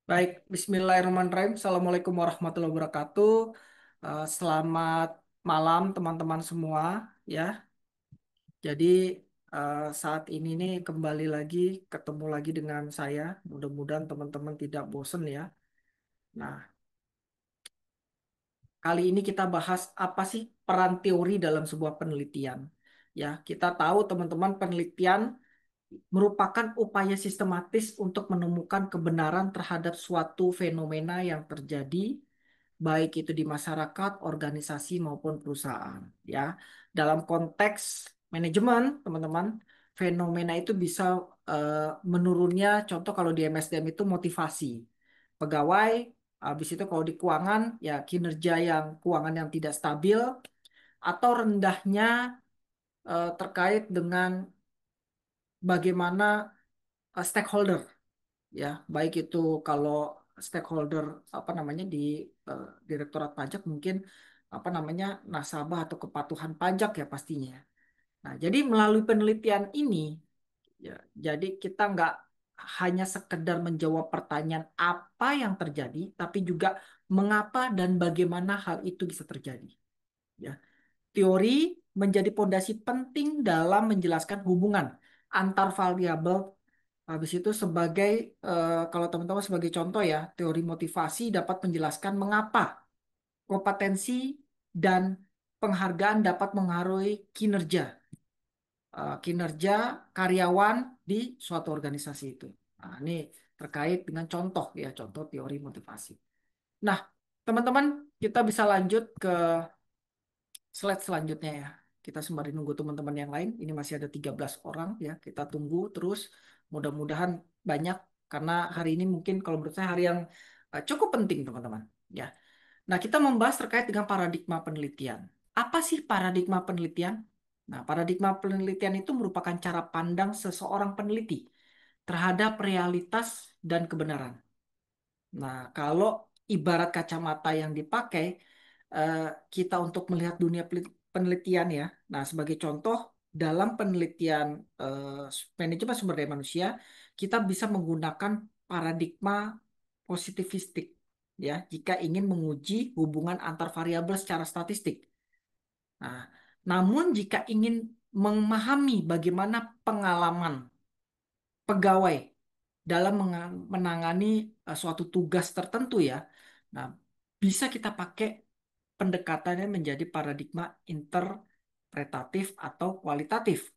Baik, Bismillahirrahmanirrahim. Assalamualaikum warahmatullahi wabarakatuh. Selamat malam teman-teman semua. Ya, jadi saat ini nih kembali lagi ketemu lagi dengan saya. Mudah-mudahan teman-teman tidak bosen ya. Nah, kali ini kita bahas apa sih peran teori dalam sebuah penelitian. Ya, kita tahu teman-teman penelitian merupakan upaya sistematis untuk menemukan kebenaran terhadap suatu fenomena yang terjadi, baik itu di masyarakat, organisasi maupun perusahaan. Ya, dalam konteks manajemen, teman-teman, fenomena itu bisa eh, menurunnya. Contoh kalau di MSDM itu motivasi pegawai, habis itu kalau di keuangan ya kinerja yang keuangan yang tidak stabil atau rendahnya terkait dengan bagaimana stakeholder ya, baik itu kalau stakeholder apa namanya di Direktorat Pajak mungkin apa namanya nasabah atau kepatuhan pajak ya pastinya. Nah, jadi melalui penelitian ini ya, jadi kita nggak hanya sekedar menjawab pertanyaan apa yang terjadi, tapi juga mengapa dan bagaimana hal itu bisa terjadi. Ya, teori menjadi pondasi penting dalam menjelaskan hubungan antar variabel. Habis itu sebagai kalau teman-teman sebagai contoh ya, teori motivasi dapat menjelaskan mengapa kompetensi dan penghargaan dapat mengaruhi kinerja karyawan di suatu organisasi itu. Nah, ini terkait dengan contoh ya, contoh teori motivasi. Nah, teman-teman, kita bisa lanjut ke slide selanjutnya ya. Kita sembari nunggu teman-teman yang lain. Ini masih ada 13 orang ya. Kita tunggu terus. Mudah-mudahan banyak karena hari ini mungkin kalau menurut saya hari yang cukup penting teman-teman. Ya. Nah, kita membahas terkait dengan paradigma penelitian. Apa sih paradigma penelitian? Nah, paradigma penelitian itu merupakan cara pandang seseorang peneliti terhadap realitas dan kebenaran. Nah, kalau ibarat kacamata yang dipakai eh, kita untuk melihat dunia penelitian ya. Nah, sebagai contoh dalam penelitian manajemen sumber daya manusia, kita bisa menggunakan paradigma positivistik ya jika ingin menguji hubungan antar variabel secara statistik. Nah, namun jika ingin memahami bagaimana pengalaman pegawai dalam menangani suatu tugas tertentu ya. Nah, bisa kita pakai pendekatannya menjadi paradigma interpretatif atau kualitatif.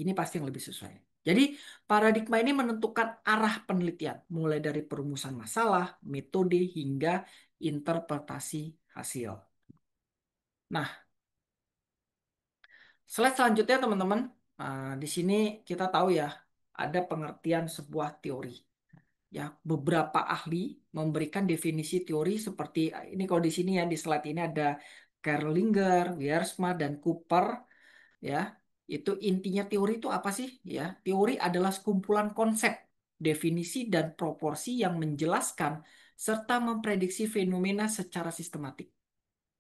Ini pasti yang lebih sesuai. Jadi, paradigma ini menentukan arah penelitian, mulai dari perumusan masalah, metode, hingga interpretasi hasil. Nah, slide selanjutnya, teman-teman. Di sini kita tahu ya, ada pengertian sebuah teori. Ya, beberapa ahli memberikan definisi teori seperti ini kalau di sini ya di slide ini ada Kerlinger, Wiersma dan Cooper ya. Itu intinya teori itu apa sih? Ya, teori adalah sekumpulan konsep, definisi dan proporsi yang menjelaskan serta memprediksi fenomena secara sistematik.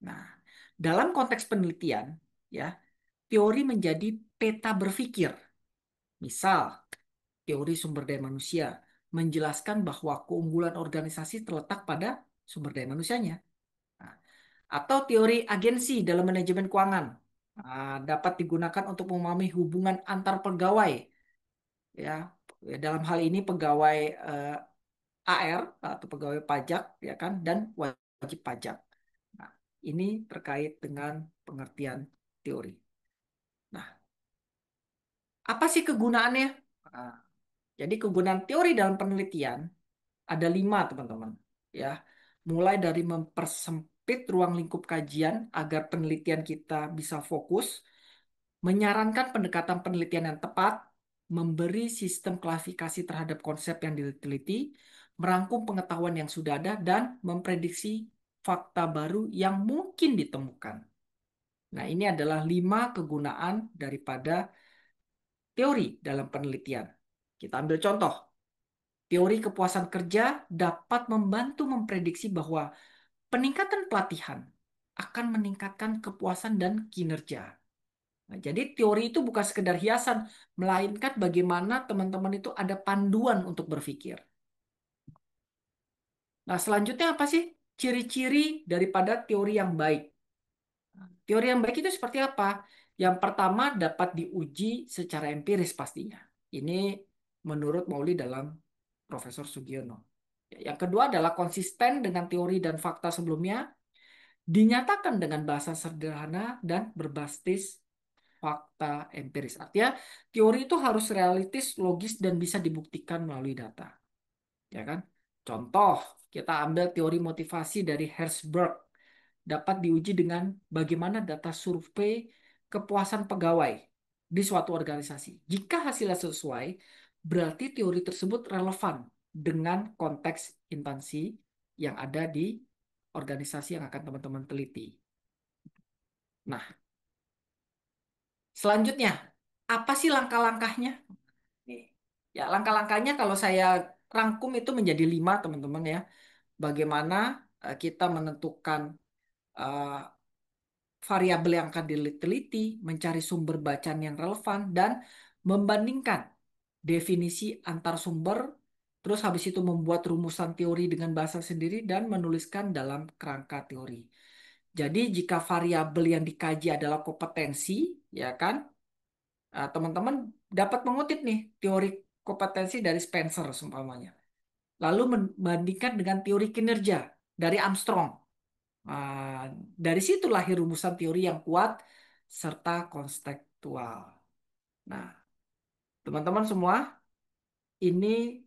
Nah, dalam konteks penelitian ya, teori menjadi peta berpikir. Misal, teori sumber daya manusia menjelaskan bahwa keunggulan organisasi terletak pada sumber daya manusianya. Nah, atau teori agensi dalam manajemen keuangan dapat digunakan untuk memahami hubungan antar pegawai. Ya, dalam hal ini pegawai AR atau pegawai pajak, ya kan, dan wajib pajak. Nah, ini terkait dengan pengertian teori. Nah, apa sih kegunaannya? Nah, jadi kegunaan teori dalam penelitian ada 5 teman-teman. Ya, mulai dari mempersempit ruang lingkup kajian agar penelitian kita bisa fokus, menyarankan pendekatan penelitian yang tepat, memberi sistem klasifikasi terhadap konsep yang diteliti, merangkum pengetahuan yang sudah ada, dan memprediksi fakta baru yang mungkin ditemukan. Nah, ini adalah 5 kegunaan daripada teori dalam penelitian. Kita ambil contoh. Teori kepuasan kerja dapat membantu memprediksi bahwa peningkatan pelatihan akan meningkatkan kepuasan dan kinerja. Nah, jadi teori itu bukan sekedar hiasan, melainkan bagaimana teman-teman itu ada panduan untuk berpikir. Nah, selanjutnya apa sih ciri-ciri daripada teori yang baik? Teori yang baik itu seperti apa? Yang pertama dapat diuji secara empiris pastinya. Ini menurut Mauli dalam Profesor Sugiono. Yang kedua adalah konsisten dengan teori dan fakta sebelumnya, dinyatakan dengan bahasa sederhana dan berbasis fakta empiris. Artinya teori itu harus realistis, logis, dan bisa dibuktikan melalui data. Ya kan? Contoh, kita ambil teori motivasi dari Herzberg dapat diuji dengan bagaimana data survei kepuasan pegawai di suatu organisasi. Jika hasilnya sesuai, berarti teori tersebut relevan dengan konteks instansi yang ada di organisasi yang akan teman-teman teliti. Nah, selanjutnya, apa sih langkah-langkahnya? Nih, ya langkah-langkahnya kalau saya rangkum itu menjadi 5, teman-teman ya. Bagaimana kita menentukan eh, variabel yang akan diteliti, mencari sumber bacaan yang relevan, dan membandingkan definisi antar sumber, terus habis itu membuat rumusan teori dengan bahasa sendiri, dan menuliskan dalam kerangka teori. Jadi jika variabel yang dikaji adalah kompetensi, ya kan, teman-teman dapat mengutip nih teori kompetensi dari Spencer seumpamanya. Lalu membandingkan dengan teori kinerja dari Armstrong. Ah, dari situ lahir rumusan teori yang kuat serta konstekstual. Nah, teman-teman semua, ini